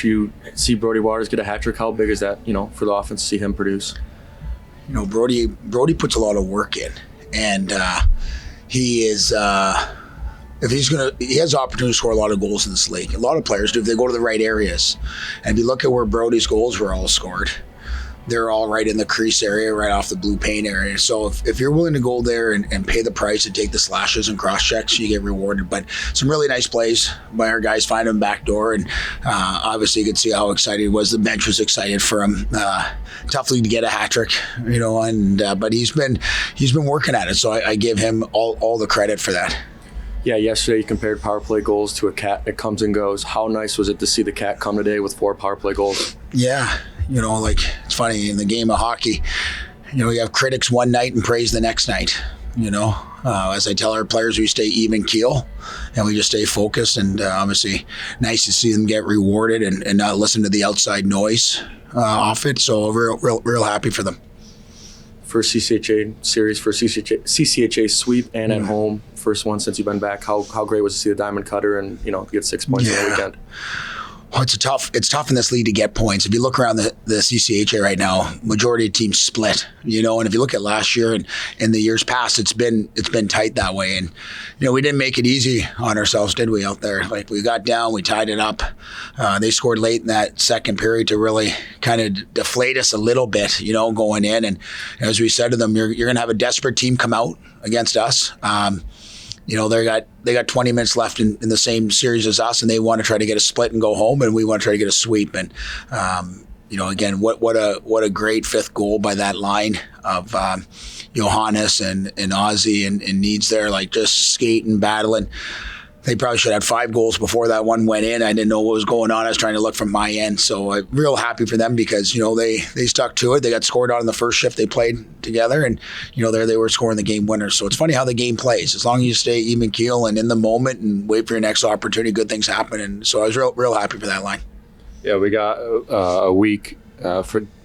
you see Brody Waters get a hat trick, how big is that, for the offense to see him produce? Brody puts a lot of work in, and he is he has opportunity to score a lot of goals in this league. A lot of players do if they go to the right areas. And if you look at where Brody's goals were all scored, they're all right in the crease area, right off the blue paint area. So if you're willing to go there and pay the price and take the slashes and cross checks, you get rewarded. But some really nice plays by our guys, find him back door, and obviously you could see how excited he was. The bench was excited for him. Tough league to get a hat trick, but he's been working at it. So I give him all the credit for that. Yeah, yesterday you compared power play goals to a cat that comes and goes. How nice was it to see the cat come today with 4 power play goals? Yeah, it's funny in the game of hockey, you have critics one night and praise the next night. As I tell our players, we stay even keel and we just stay focused, and obviously nice to see them get rewarded and not listen to the outside noise off it. So real happy for them. First CCHA series, first CCHA sweep, and at home, first one since you've been back. How great was it to see the Diamond Cutter and get 6 points in the weekend? Well, it's tough in this league to get points. If you look around the CCHA right now, majority of teams split. And if you look at last year and in the years past, it's been tight that way. And we didn't make it easy on ourselves, did we? Out there, like we got down, we tied it up. They scored late in that second period to really kind of deflate us a little bit, going in. And as we said to them, you're going to have a desperate team come out against us. They got 20 minutes left in the same series as us, and they want to try to get a split and go home, and we want to try to get a sweep. And again, what a great fifth goal by that line of Johannes and Ozzy and Needs there, like just skating, battling. They probably should have had 5 goals before that one went in. I didn't know what was going on. I was trying to look from my end. So I'm real happy for them because, they stuck to it. They got scored on in the first shift they played together. And, there they were scoring the game winners. So it's funny how the game plays. As long as you stay even keel and in the moment and wait for your next opportunity, good things happen. And so I was real happy for that line. Yeah, we got a week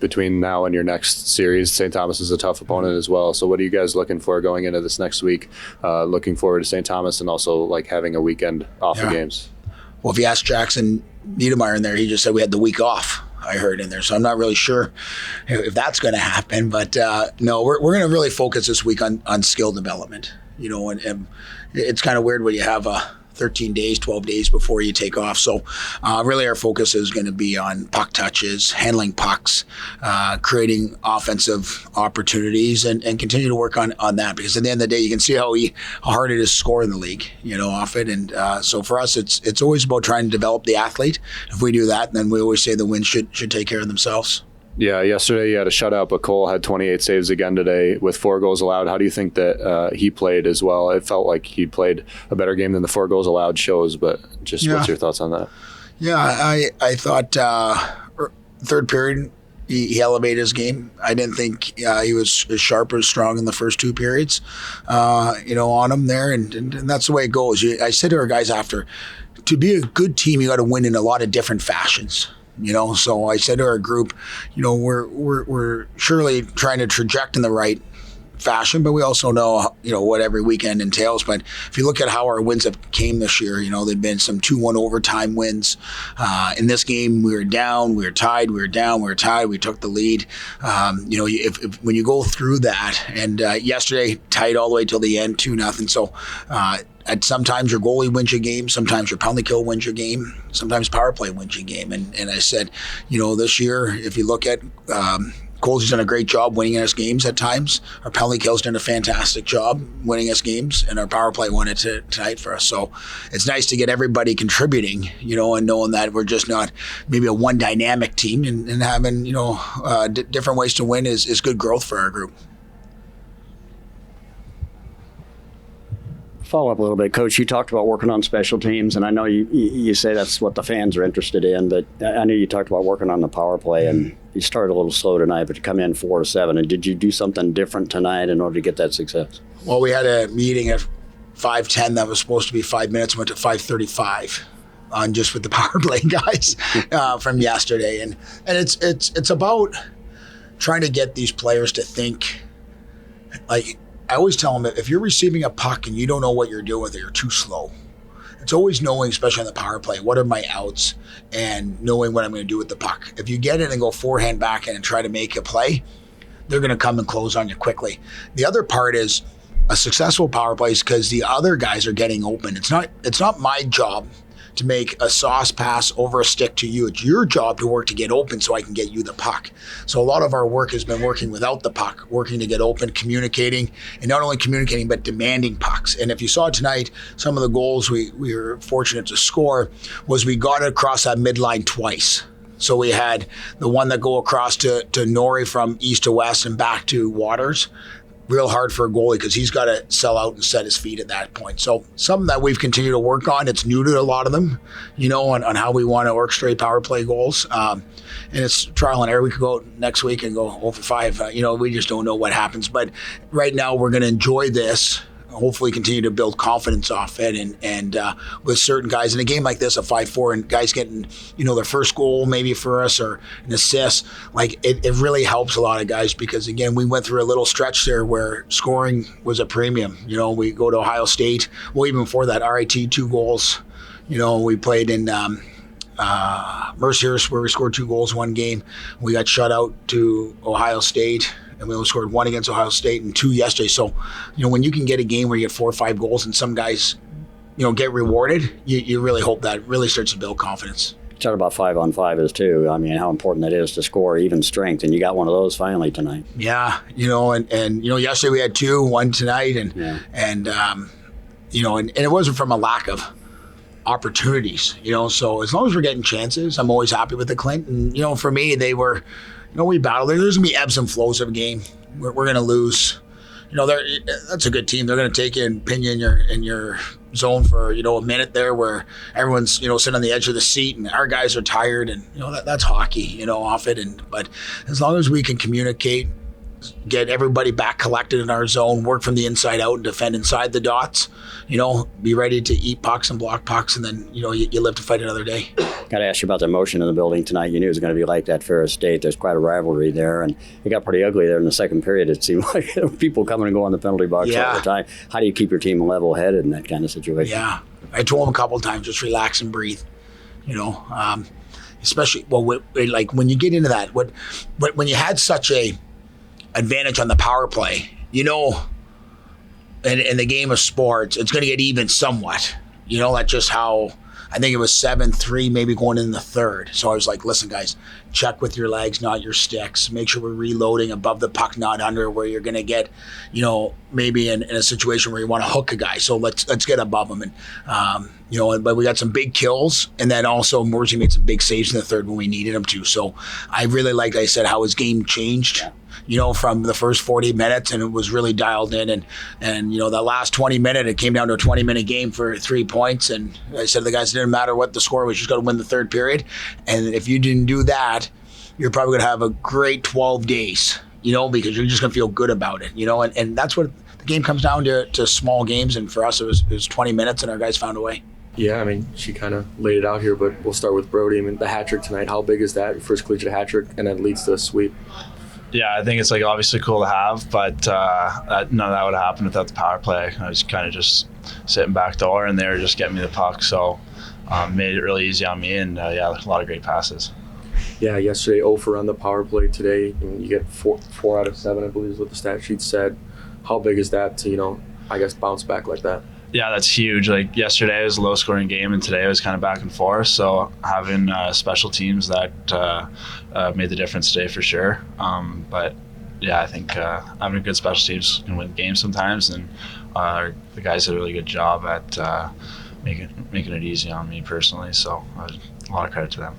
between now and your next series. St. Thomas is a tough opponent as well. So what are you guys looking for going into this next week? Looking forward to St. Thomas and also like having a weekend off the games. Well, if you ask Jackson Niedermeyer in there, he just said we had the week off, I heard in there. So I'm not really sure if that's going to happen. But no, we're going to really focus this week on skill development. And it's kind of weird when you have 13 days, 12 days before you take off. So really our focus is going to be on puck touches, handling pucks, creating offensive opportunities, and continue to work on that, because at the end of the day, you can see how hard it is to score in the league, off it. And so for us, it's always about trying to develop the athlete. If we do that, then we always say the wins should take care of themselves. Yeah, yesterday you had a shutout, but Cole had 28 saves again today with 4 goals allowed. How do you think that he played as well? It felt like he played a better game than the 4 goals allowed shows, but just what's your thoughts on that? Yeah, I thought third period he elevated his game. I didn't think he was as sharp or as strong in the first 2 periods, on him there, and that's the way it goes. I said to our guys after, to be a good team, you got to win in a lot of different fashions. So I said to our group, we're surely trying to traject in the right fashion, but we also know, what every weekend entails. But if you look at how our wins have came this year, they've been some 2-1 overtime wins. In this game, we were down, we were tied, we were down, we were tied, we took the lead. If when you go through that, and yesterday tied all the way till the end, 2-0. So sometimes your goalie wins your game, sometimes your penalty kill wins your game, sometimes power play wins your game. And I said, this year, if you look at Cole's done a great job winning us games at times. Our penalty kill's done a fantastic job winning us games, and our power play won it tonight for us. So it's nice to get everybody contributing, and knowing that we're just not maybe a one dynamic team, and having, different ways to win is good growth for our group. Follow up a little bit, Coach. You talked about working on special teams, and I know you say that's what the fans are interested in, but I know you talked about working on the power play, and you started a little slow tonight, but you come in 4-7. And did you do something different tonight in order to get that success? Well, we had a meeting at 5:10 that was supposed to be 5 minutes, went to 5:35 on just with the power play guys from yesterday, and it's about trying to get these players to think like. I always tell them that if you're receiving a puck and you don't know what you're doing with it, you're too slow. it's always knowing, especially on the power play, what are my outs and knowing what I'm going to do with the puck. If you get it and go forehand, backhand and try to make a play, they're going to come and close on you quickly. The other part is a successful power play is because the other guys are getting open. It's not my job to make a sauce pass over a stick to you. It's your job to work to get open so I can get you the puck. So a lot of our work has been working without the puck, working to get open, communicating, and not only communicating, but demanding pucks. And if you saw tonight, some of the goals we were fortunate to score was we got it across that midline twice. So we had the one that go across to Norrie from east to west and back to Waters. Real hard for a goalie because he's got to sell out and set his feet at that point. So something that we've continued to work on. It's new to a lot of them, on how we want to orchestrate power play goals. And it's trial and error. We could go next week and go 0 for 5. We just don't know what happens. But right now we're going to enjoy this. Hopefully continue to build confidence off it and with certain guys in a game like this, a 5-4, and guys getting their first goal maybe for us or an assist, like it really helps a lot of guys because again we went through a little stretch there where scoring was a premium. We go to Ohio State, well even before that RIT 2 goals. We played in Mercyhurst where we scored 2 goals one game. We got shut out to Ohio State. And we only scored 1 against Ohio State and 2 yesterday. So, when you can get a game where you get 4 or 5 goals and some guys, get rewarded, you really hope that really starts to build confidence. Talk about 5-on-5 is too. I mean, how important that is to score even strength, and you got one of those finally tonight. Yeah, and yesterday we had 2, 1 tonight, and it wasn't from a lack of opportunities. So as long as we're getting chances, I'm always happy with the Clint. And for me, they were. We battle. There's going to be ebbs and flows of a game. We're going to lose. That's a good team. They're going to take you and pin you in your zone for a minute there, where everyone's sitting on the edge of the seat, and our guys are tired, and that's hockey. Off it. But as long as we can communicate, get everybody back collected in our zone, work from the inside out, and defend inside the dots. Be ready to eat pucks and block pucks, and then you live to fight another day. Got to ask you about the emotion in the building tonight. You knew it was going to be like that Ferris State. There's quite a rivalry there, and it got pretty ugly there in the second period. It seemed like there were people coming and going in the penalty box all the time. How do you keep your team level-headed in that kind of situation? Yeah, I told them a couple of times, just relax and breathe. Especially like when you get into that, when you had such a advantage on the power play, in the game of sports, it's going to get even somewhat. That's just how. I think it was 7-3, maybe going in the third. So I was like, listen, guys, check with your legs, not your sticks. Make sure we're reloading above the puck, not under, where you're going to get, maybe in a situation where you want to hook a guy. So let's get above them. And, but we got some big kills. And then also Morsey made some big saves in the third when we needed him to. So I really liked, I said, how his game changed. From the first 40 minutes, and it was really dialed in. And that last 20 minute, it came down to a 20-minute game for 3 points. And I said to the guys, it didn't matter what the score was, you just got to win the third period. And if you didn't do that, you're probably going to have a great 12 days, because you're just going to feel good about it, and that's what the game comes down to small games. And for us, it was 20 minutes, and our guys found a way. Yeah, I mean, she kind of laid it out here, but we'll start with Brody. I mean, the hat trick tonight, how big is that? Your first collegiate hat trick, and then leads to a sweep. Yeah, I think it's obviously cool to have, but none of that would have happened without the power play. I was kind of just sitting back door, and they were just getting me the puck, so made it really easy on me, and a lot of great passes. Yeah, yesterday 0 for on the power play. Today you get 4 out of 7, I believe is what the stat sheet said. How big is that to, bounce back like that? Yeah, that's huge. Yesterday was a low-scoring game, and today it was kind of back and forth. So having special teams that made the difference today for sure. But yeah, I think having a good special teams can win games sometimes, and the guys did a really good job at making it easy on me personally. So a lot of credit to them.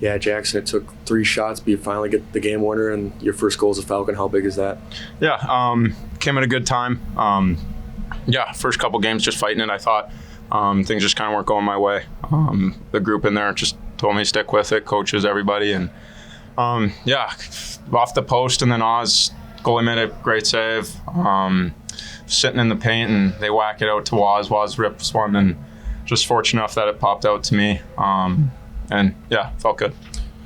Yeah, Jackson, it took 3 shots, but you finally get the game winner, and your first goal as a Falcon. How big is that? Yeah, came at a good time. First couple games just fighting it, I thought. Things just kind of weren't going my way. The group in there just told me to stick with it, coaches, everybody. And off the post, and then Oz, goalie made a great save. Sitting in the paint, and they whack it out to Waz. Waz rips one, and just fortunate enough that it popped out to me. Felt good.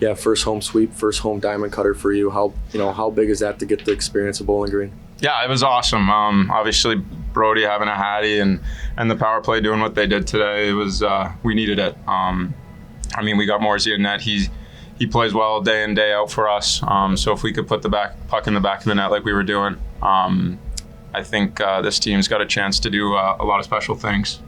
Yeah, first home sweep, first home diamond cutter for you. How big is that to get the experience of Bowling Green? Yeah, it was awesome. Obviously, Brody having a Hattie and the power play doing what they did today, it was we needed it. I mean, we got Morsey in net. He plays well day in, day out for us. So if we could put the puck in the back of the net like we were doing, I think this team's got a chance to do a lot of special things.